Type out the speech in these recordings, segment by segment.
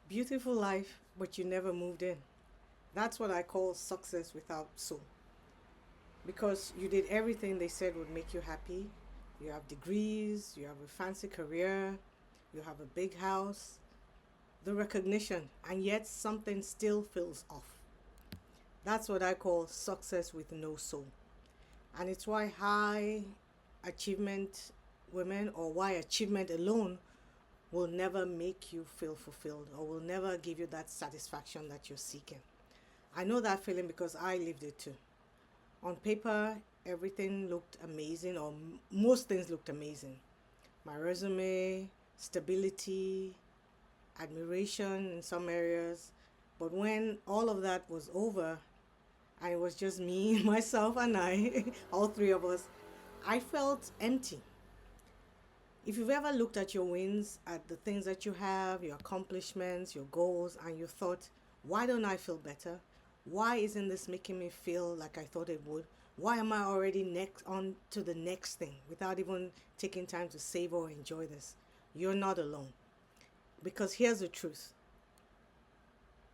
Beautiful life, but you never moved in. That's what I call success without soul. Because you did everything they said would make you happy. You have degrees, you have a fancy career, you have a big house, the recognition, and yet something still feels off. That's what I call success with no soul. And it's why high achievement women, or why achievement alone will never make you feel fulfilled or will never give you that satisfaction that you're seeking. I know that feeling because I lived it too. On paper, everything looked amazing, or most things looked amazing. My resume, stability, admiration in some areas. But when all of that was over, and it was just me, myself, and I, all three of us, I felt empty. If you've ever looked at your wins, at the things that you have, your accomplishments, your goals, and you thought, why don't I feel better? Why isn't this making me feel like I thought it would? Why am I already next on to the next thing without even taking time to savor or enjoy this? You're not alone. Because here's the truth: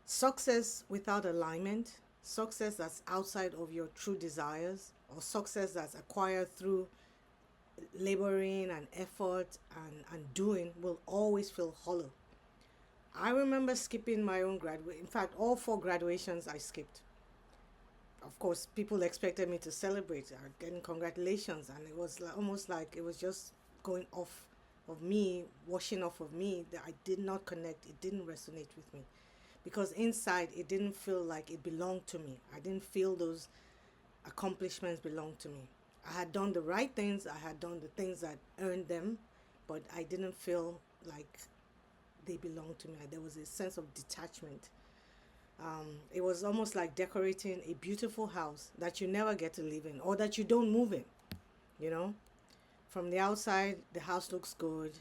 success without alignment, success that's outside of your true desires, or success that's acquired through laboring and effort and doing, will always feel hollow. I remember skipping my own graduate. In fact, all four graduations I skipped. Of course, people expected me to celebrate, getting congratulations, and it was like, almost like it was just going off of me, washing off of me, that I did not connect. It didn't resonate with me because inside it didn't feel like it belonged to me. I didn't feel those accomplishments belonged to me. I had done the right things, I had done the things that earned them, but I didn't feel like they belonged to me. There was a sense of detachment. It was almost like decorating a beautiful house that you never get to live in, or that you don't move in, you know? From the outside, the house looks good.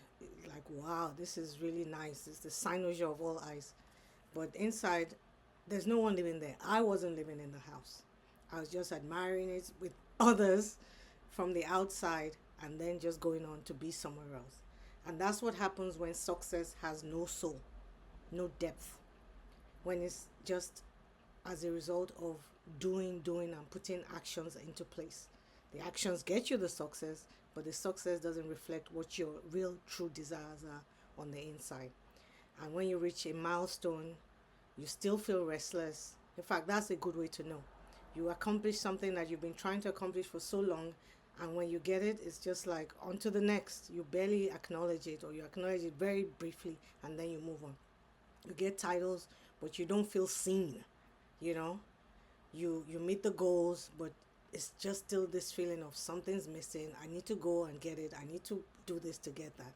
Like, wow, this is really nice. It's the cynosure of all eyes. But inside, there's no one living there. I wasn't living in the house. I was just admiring it with others from the outside and then just going on to be somewhere else. And that's what happens when success has no soul, no depth. When it's just as a result of doing, and putting actions into place. The actions get you the success, but the success doesn't reflect what your real true desires are on the inside. And when you reach a milestone, you still feel restless. In fact, that's a good way to know. You accomplish something that you've been trying to accomplish for so long, and when you get it, it's just like on to the next. You barely acknowledge it, or you acknowledge it very briefly, and then you move on. You get titles, but you don't feel seen, you know? You meet the goals, but it's just still this feeling of something's missing. I need to go and get it. I need to do this to get that.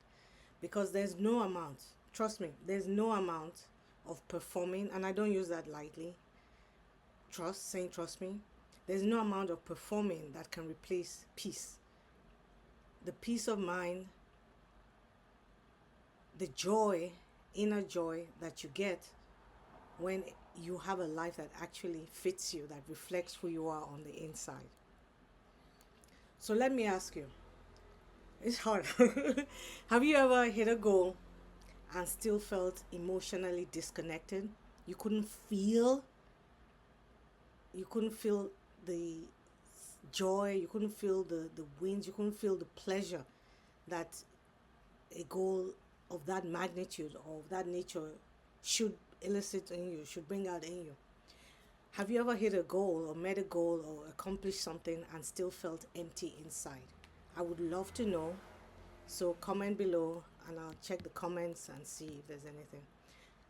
Because there's no amount, trust me, there's no amount of performing, and I don't use that lightly. Trust me. There's no amount of performing that can replace peace. The peace of mind, the joy, inner joy that you get when you have a life that actually fits you, that reflects who you are on the inside. So let me ask you, it's hard. Have you ever hit a goal and still felt emotionally disconnected? You couldn't feel you couldn't feel the joy, you couldn't feel the wins, you couldn't feel the pleasure that a goal of that magnitude or of that nature should elicit in you, should bring out in you. Have you ever hit a goal or met a goal or accomplished something and still felt empty inside? I would love to know. So comment below and I'll check the comments and see if there's anything.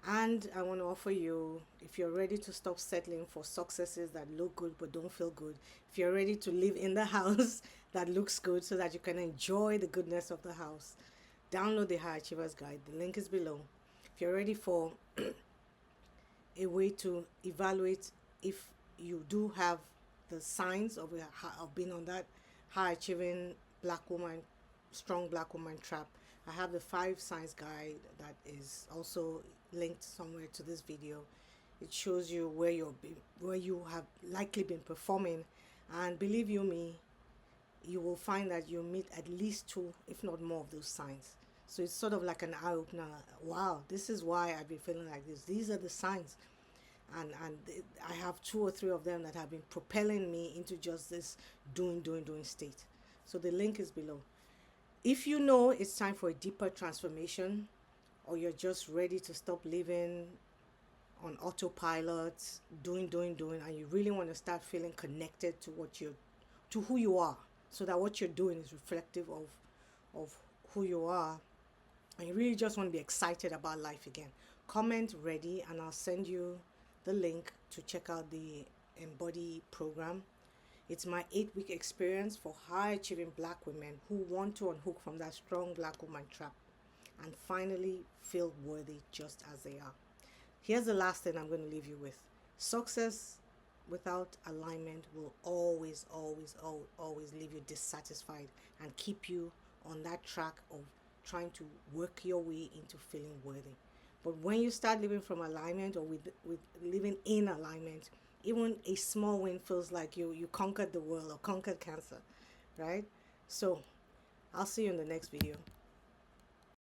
And I want to offer you, if you're ready to stop settling for successes that look good but don't feel good, if you're ready to live in the house that looks good so that you can enjoy the goodness of the house, download the High Achievers Guide. The link is below. If you're ready for a way to evaluate if you do have the signs of being on that high achieving black woman, strong black woman trap, I have the 5 signs guide that is also linked somewhere to this video. It shows you where you have likely been performing, and believe you me, you will find that you meet at least 2, if not more, of those signs. So it's sort of like an eye opener. Wow, this is why I've been feeling like this. These are the signs. And I have two or three of them that have been propelling me into just this doing state. So the link is below. If you know it's time for a deeper transformation, or you're just ready to stop living on autopilot, doing, and you really want to start feeling connected to to who you are, so that what you're doing is reflective of who you are, and you really just want to be excited about life again, comment ready, and I'll send you the link to check out the Embody program. It's my 8-week experience for high achieving black women who want to unhook from that strong black woman trap and finally feel worthy just as they are. Here's the last thing I'm going to leave you with. Success without alignment will always leave you dissatisfied and keep you on that track of trying to work your way into feeling worthy. But when you start living from alignment, or with living in alignment, even a small win feels like you conquered the world or conquered cancer, right? So I'll see you in the next video.